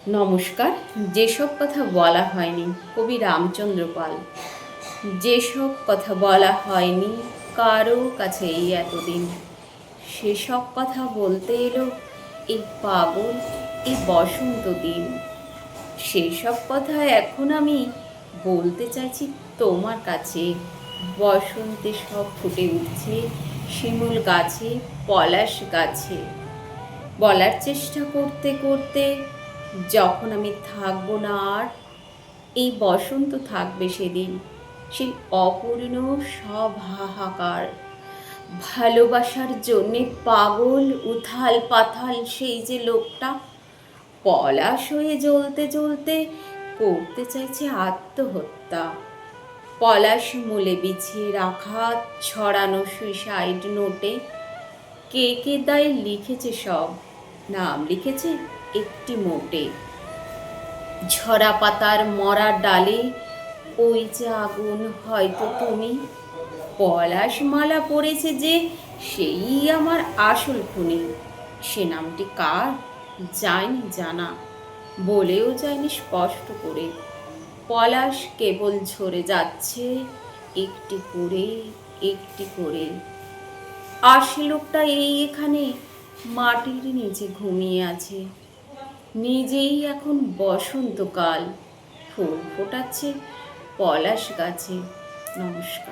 নমস্কার। যেসব কথা বলা হয়নি কবি রামচন্দ্র পাল। যেসব কথা বলা হয়নি কারো কাছে এই এতদিন, সেসব কথা বলতে এলো এই পাগল এই বসন্ত দিন। সেসব কথা এখন আমি বলতে চাইছি তোমার কাছে। বসন্তে সব ফুটে উঠছে শিমুল গাছে, পলাশ গাছে। বলার চেষ্টা করতে করতে যখন আমি থাকবো না আর, এই বসন্ত থাকবে সেদিন, সেই অপূর্ণ সব হাহাকার। ভালোবাসার জন্যে পাগল উথাল পাথাল সেই যে লোকটা, পলাশ হয়ে জ্বলতে জ্বলতে করতে চাইছে আত্মহত্যা। পলাশ মূলে বিছিয়ে রাখা ছড়ানো সুইসাইড নোটে কে কে দায় লিখেছে সব, নাম লিখেছে একটি মোটে। ঝরা পাতার মরা ডালে ওই যে আগুন হয়তো তুমি, পলাশ মালা পড়েছে যে সেই আমার আসল খুনি। সে নামটি কার যায়নি জানা, বলেও যায়নি স্পষ্ট করে। পলাশ কেবল ঝরে যাচ্ছে একটি করে একটি করে। আর সে লোকটা এই এখানে মাটির নিচে ঘুমিয়ে আছে, নিজেই এখন বসন্তকাল ফুল ফোটাচ্ছে পলাশ গাছে। নমস্কার।